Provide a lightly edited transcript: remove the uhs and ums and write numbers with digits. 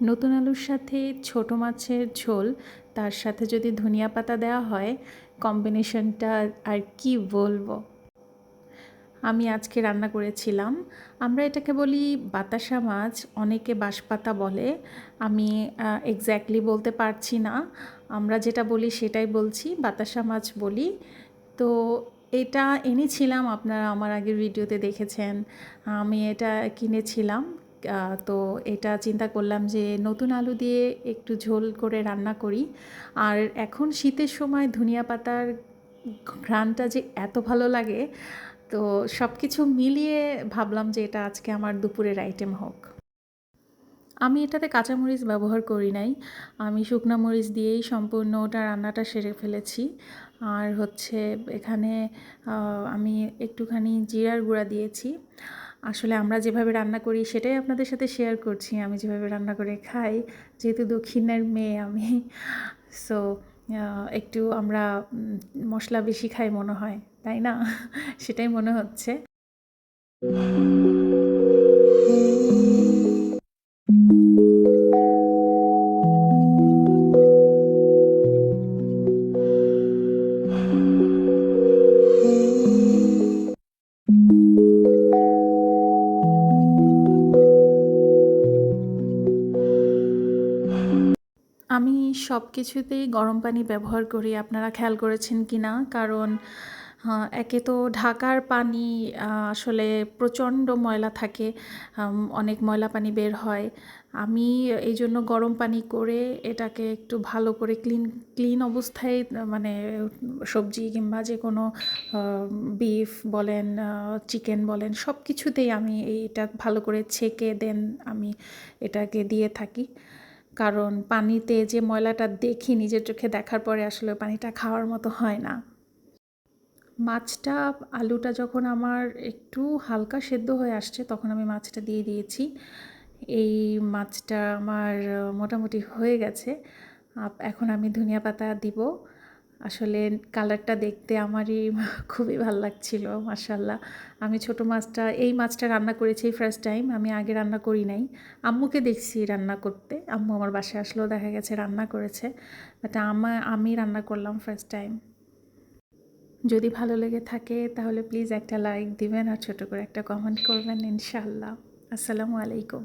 নতুন আলুর সাথে ছোট মাছের ঝোল, তার সাথে যদি ধনিয়া পাতা দেওয়া হয়, কম্বিনেশনটা আর কি বলবো। আমি আজকে রান্না করেছিলাম, আমরা এটাকে বলি বাতাসা মাছ, অনেকে বাঁশপাতা বলে। আমি এক্স্যাক্টলি বলতে পারছি না, আমরা যেটা বলি সেটাই বলছি, বাতাসা মাছ বলি। তো এটা এনেছিলাম, আপনারা আমার আগের ভিডিওতে দেখেছেন, আমি এটা কিনেছিলাম। তো এটা চিন্তা করলাম যে নতুন আলু দিয়ে একটু ঝোল করে রান্না করি। আর এখন শীতের সময় ধনিয়া পাতার ঘ্রাণটা যে এত ভালো লাগে, তো সব কিছু মিলিয়ে ভাবলাম যে এটা আজকে আমার দুপুরের আইটেম হোক। আমি এটাতে কাঁচামরিচ ব্যবহার করি নাই, আমি শুকনো মরিচ দিয়েই সম্পূর্ণ ওটা রান্নাটা সেরে ফেলেছি। আর হচ্ছে এখানে আমি একটুখানি জিরার গুঁড়া দিয়েছি। আসলে আমরা যেভাবে রান্না করি সেটাই আপনাদের সাথে শেয়ার করছি, আমি যেভাবে রান্না করে খাই, যেহেতু দক্ষিণের মেয়ে আমি। সো একটু আমরা মশলা বেশি খাই মনে হয়, তাই না? সেটাই মনে হচ্ছে। আমি সব কিছুতেই গরম পানি ব্যবহার করি, আপনারা খেয়াল করেছেন কি না? কারণ একে তো ঢাকার পানি আসলে প্রচণ্ড ময়লা থাকে, অনেক ময়লা পানি বের হয়। আমি এই জন্য গরম পানি করে এটাকে একটু ভালো করে ক্লিন অবস্থায়, মানে সবজি কিংবা যে কোনো বিফ বলেন, চিকেন বলেন, সব কিছুতেই আমি এইটা ভালো করে ছেঁকে দেন আমি এটাকে দিয়ে থাকি। কারণ পানিতে যে ময়লাটা দেখি নিজের চোখে, দেখার পরে আসলে পানিটা খাওয়ার মতো হয় না। মাছটা, আলুটা যখন আমার একটু হালকা সেদ্ধ হয়ে আসছে, তখন আমি মাছটা দিয়ে দিয়েছি। এই মাছটা আমার মোটামুটি হয়ে গেছে। এখন আমি ধনিয়া পাতা দিব। আসলে কালারটা দেখতে আমারই খুবই ভালো লাগছিল, মাশাআল্লাহ। আমি ছোটো মাছটা, এই মাছটা রান্না করেছি ফার্স্ট টাইম, আমি আগে রান্না করি নাই। আম্মুকে দেখছি রান্না করতে, আম্মু আমার বাসায় আসলেও দেখা গেছে রান্না করেছে, বাট আমি রান্না করলাম ফার্স্ট টাইম। যদি ভালো লেগে থাকে তাহলে প্লিজ একটা লাইক দিবেন আর ছোটো করে একটা কমেন্ট করবেন ইনশাআল্লাহ। আসসালামু আলাইকুম।